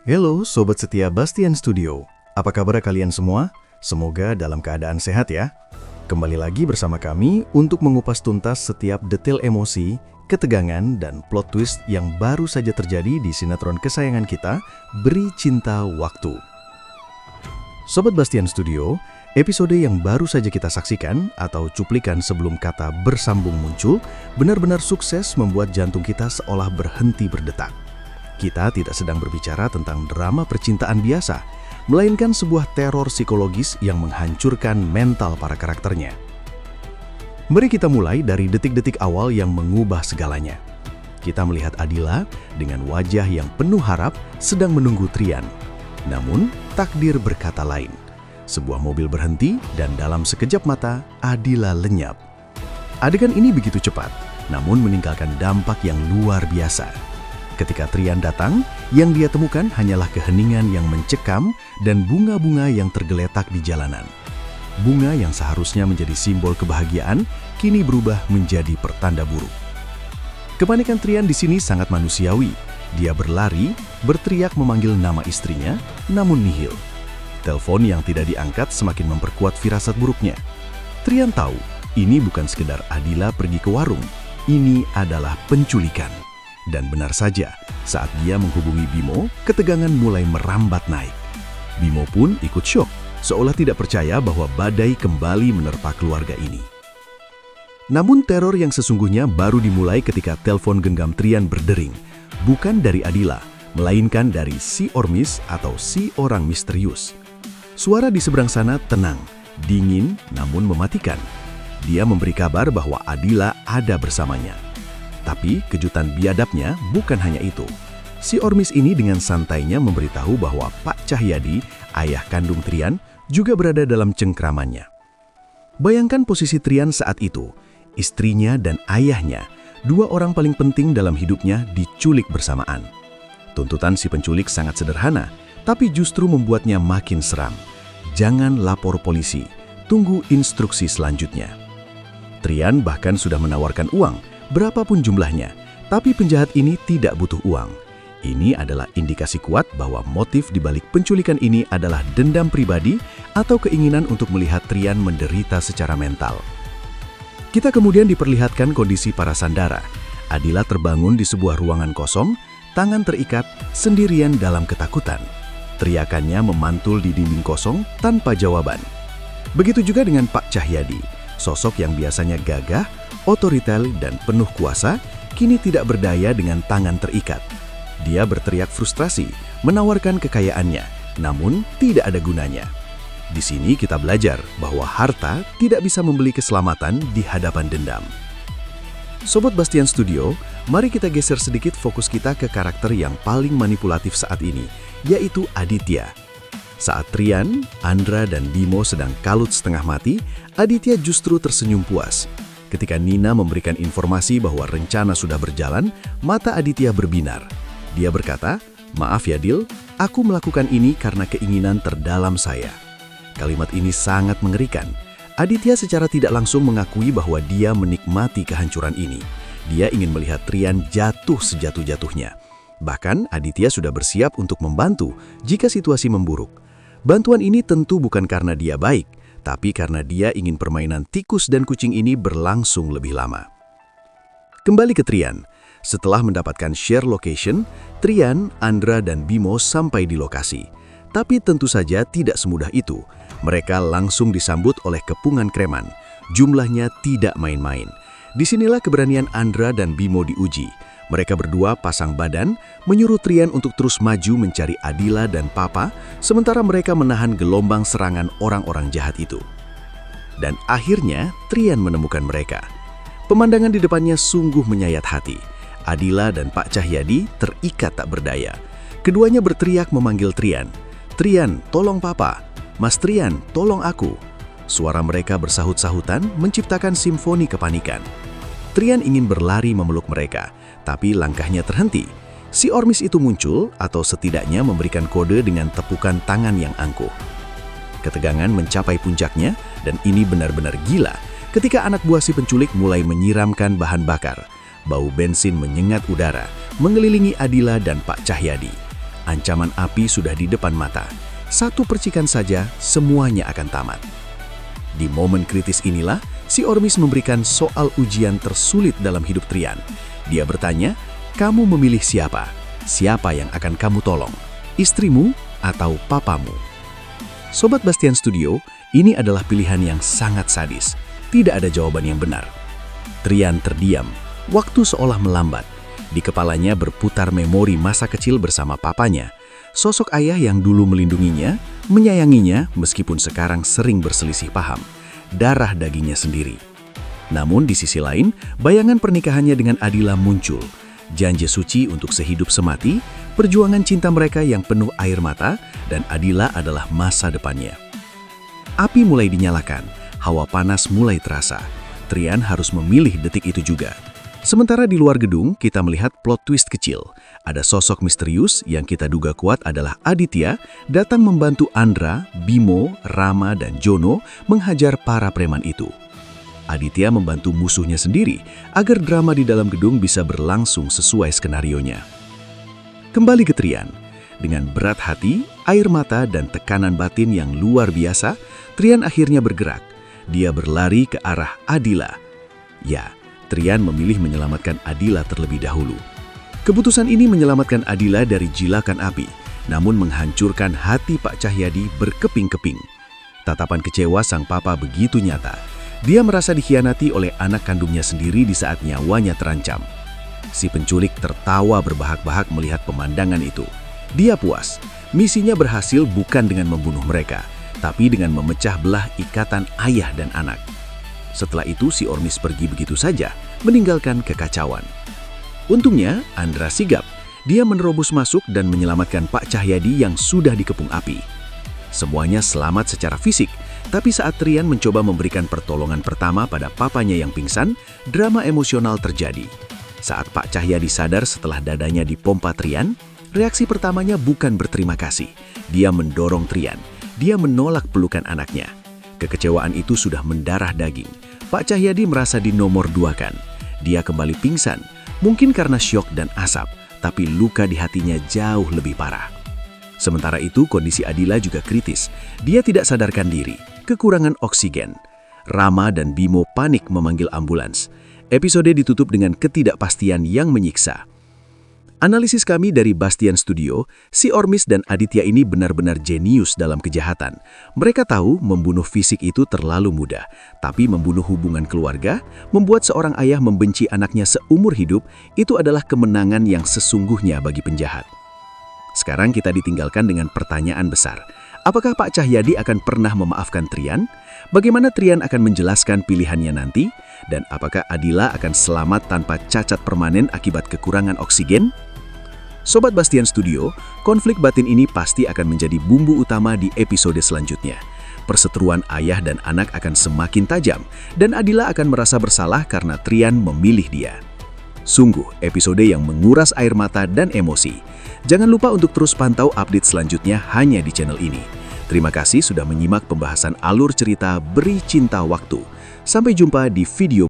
Halo Sobat Setia Bastian Studio, apa kabar kalian semua? Semoga dalam keadaan sehat ya. Kembali lagi bersama kami untuk mengupas tuntas setiap detail emosi, ketegangan, dan plot twist yang baru saja terjadi di sinetron kesayangan kita, Beri Cinta Waktu. Sobat Bastian Studio, episode yang baru saja kita saksikan atau cuplikan sebelum kata bersambung muncul, benar-benar sukses membuat jantung kita seolah berhenti berdetak. Kita tidak sedang berbicara tentang drama percintaan biasa, melainkan sebuah teror psikologis yang menghancurkan mental para karakternya. Mari kita mulai dari detik-detik awal yang mengubah segalanya. Kita melihat Adila dengan wajah yang penuh harap sedang menunggu Trian. Namun, takdir berkata lain. Sebuah mobil berhenti dan dalam sekejap mata, Adila lenyap. Adegan ini begitu cepat, namun meninggalkan dampak yang luar biasa. Ketika Trian datang, yang dia temukan hanyalah keheningan yang mencekam dan bunga-bunga yang tergeletak di jalanan. Bunga yang seharusnya menjadi simbol kebahagiaan, kini berubah menjadi pertanda buruk. Kepanikan Trian di sini sangat manusiawi. Dia berlari, berteriak memanggil nama istrinya, namun nihil. Telepon yang tidak diangkat semakin memperkuat firasat buruknya. Trian tahu, ini bukan sekedar Adila pergi ke warung. Ini adalah penculikan. Dan benar saja, saat dia menghubungi Bimo, ketegangan mulai merambat naik. Bimo pun ikut syok, seolah tidak percaya bahwa badai kembali menerpa keluarga ini. Namun teror yang sesungguhnya baru dimulai ketika telepon genggam Trian berdering, bukan dari Adila, melainkan dari si Ormis atau si orang misterius. Suara di seberang sana tenang, dingin namun mematikan. Dia memberi kabar bahwa Adila ada bersamanya. Tapi kejutan biadabnya bukan hanya itu. Si Ormis ini dengan santainya memberitahu bahwa Pak Cahyadi, ayah kandung Trian, juga berada dalam cengkramannya. Bayangkan posisi Trian saat itu. Istrinya dan ayahnya, dua orang paling penting dalam hidupnya, diculik bersamaan. Tuntutan si penculik sangat sederhana, tapi justru membuatnya makin seram. Jangan lapor polisi, tunggu instruksi selanjutnya. Trian bahkan sudah menawarkan uang, berapapun jumlahnya, tapi penjahat ini tidak butuh uang. Ini adalah indikasi kuat bahwa motif dibalik penculikan ini adalah dendam pribadi atau keinginan untuk melihat Trian menderita secara mental. Kita kemudian diperlihatkan kondisi para sandara. Adila terbangun di sebuah ruangan kosong, tangan terikat, sendirian dalam ketakutan. Teriakannya memantul di dinding kosong tanpa jawaban. Begitu juga dengan Pak Cahyadi, sosok yang biasanya gagah, otoriter dan penuh kuasa, kini tidak berdaya dengan tangan terikat. Dia berteriak frustrasi, menawarkan kekayaannya, namun tidak ada gunanya. Di sini kita belajar bahwa harta tidak bisa membeli keselamatan di hadapan dendam. Sobat Bastian Studio, mari kita geser sedikit fokus kita ke karakter yang paling manipulatif saat ini, yaitu Aditya. Saat Trian, Andra, dan Bimo sedang kalut setengah mati, Aditya justru tersenyum puas. Ketika Nina memberikan informasi bahwa rencana sudah berjalan, mata Aditya berbinar. Dia berkata, "Maaf ya Dil, aku melakukan ini karena keinginan terdalam saya." Kalimat ini sangat mengerikan. Aditya secara tidak langsung mengakui bahwa dia menikmati kehancuran ini. Dia ingin melihat Trian jatuh sejatuh-jatuhnya. Bahkan Aditya sudah bersiap untuk membantu jika situasi memburuk. Bantuan ini tentu bukan karena dia baik, tapi karena dia ingin permainan tikus dan kucing ini berlangsung lebih lama. Kembali ke Trian. Setelah mendapatkan share location, Trian, Andra, dan Bimo sampai di lokasi. Tapi tentu saja tidak semudah itu. Mereka langsung disambut oleh kepungan kreman. Jumlahnya tidak main-main. Disinilah keberanian Andra dan Bimo diuji. Mereka berdua pasang badan, menyuruh Trian untuk terus maju mencari Adila dan Papa, sementara mereka menahan gelombang serangan orang-orang jahat itu. Dan akhirnya, Trian menemukan mereka. Pemandangan di depannya sungguh menyayat hati. Adila dan Pak Cahyadi terikat tak berdaya. Keduanya berteriak memanggil Trian. "Trian, tolong Papa! Mas Trian, tolong aku!" Suara mereka bersahut-sahutan menciptakan simfoni kepanikan. Trian ingin berlari memeluk mereka, tapi langkahnya terhenti. Si Ormis itu muncul atau setidaknya memberikan kode dengan tepukan tangan yang angkuh. Ketegangan mencapai puncaknya dan ini benar-benar gila ketika anak buah si penculik mulai menyiramkan bahan bakar. Bau bensin menyengat udara, mengelilingi Adila dan Pak Cahyadi. Ancaman api sudah di depan mata. Satu percikan saja, semuanya akan tamat. Di momen kritis inilah, si Ormis memberikan soal ujian tersulit dalam hidup Trian. Dia bertanya, kamu memilih siapa? Siapa yang akan kamu tolong? Istrimu atau papamu? Sobat Bastian Studio, ini adalah pilihan yang sangat sadis. Tidak ada jawaban yang benar. Trian terdiam. Waktu seolah melambat. Di kepalanya berputar memori masa kecil bersama papanya. Sosok ayah yang dulu melindunginya, menyayanginya meskipun sekarang sering berselisih paham. Darah dagingnya sendiri. Namun di sisi lain, bayangan pernikahannya dengan Adila muncul. Janji suci untuk sehidup semati, perjuangan cinta mereka yang penuh air mata, dan Adila adalah masa depannya. Api mulai dinyalakan, hawa panas mulai terasa. Trian harus memilih detik itu juga. Sementara di luar gedung, kita melihat plot twist kecil. Ada sosok misterius yang kita duga kuat adalah Aditya datang membantu Andra, Bimo, Rama, dan Jono menghajar para preman itu. Aditya membantu musuhnya sendiri agar drama di dalam gedung bisa berlangsung sesuai skenarionya. Kembali ke Trian. Dengan berat hati, air mata, dan tekanan batin yang luar biasa, Trian akhirnya bergerak. Dia berlari ke arah Adila. Ya, Trian memilih menyelamatkan Adila terlebih dahulu. Keputusan ini menyelamatkan Adila dari jilakan api, namun menghancurkan hati Pak Cahyadi berkeping-keping. Tatapan kecewa sang papa begitu nyata. Dia merasa dikhianati oleh anak kandungnya sendiri di saat nyawanya terancam. Si penculik tertawa berbahak-bahak melihat pemandangan itu. Dia puas. Misinya berhasil bukan dengan membunuh mereka, tapi dengan memecah belah ikatan ayah dan anak. Setelah itu si Ormis pergi begitu saja, meninggalkan kekacauan. Untungnya, Andra sigap. Dia menerobos masuk dan menyelamatkan Pak Cahyadi yang sudah dikepung api. Semuanya selamat secara fisik, tapi saat Trian mencoba memberikan pertolongan pertama pada papanya yang pingsan, drama emosional terjadi. Saat Pak Cahyadi sadar setelah dadanya dipompa Trian, reaksi pertamanya bukan berterima kasih. Dia mendorong Trian. Dia menolak pelukan anaknya. Kekecewaan itu sudah mendarah daging. Pak Cahyadi merasa dinomorduakan. Dia kembali pingsan, mungkin karena syok dan asap, tapi luka di hatinya jauh lebih parah. Sementara itu, kondisi Adila juga kritis. Dia tidak sadarkan diri, kekurangan oksigen. Rama dan Bimo panik memanggil ambulans. Episode ditutup dengan ketidakpastian yang menyiksa. Analisis kami dari Bastian Studio, si Ormis dan Aditya ini benar-benar jenius dalam kejahatan. Mereka tahu membunuh fisik itu terlalu mudah, tapi membunuh hubungan keluarga, membuat seorang ayah membenci anaknya seumur hidup, itu adalah kemenangan yang sesungguhnya bagi penjahat. Sekarang kita ditinggalkan dengan pertanyaan besar. Apakah Pak Cahyadi akan pernah memaafkan Trian? Bagaimana Trian akan menjelaskan pilihannya nanti? Dan apakah Adila akan selamat tanpa cacat permanen akibat kekurangan oksigen? Sobat Bastian Studio, konflik batin ini pasti akan menjadi bumbu utama di episode selanjutnya. Perseteruan ayah dan anak akan semakin tajam, dan Adila akan merasa bersalah karena Trian memilih dia. Sungguh, episode yang menguras air mata dan emosi. Jangan lupa untuk terus pantau update selanjutnya hanya di channel ini. Terima kasih sudah menyimak pembahasan alur cerita Beri Cinta Waktu. Sampai jumpa di video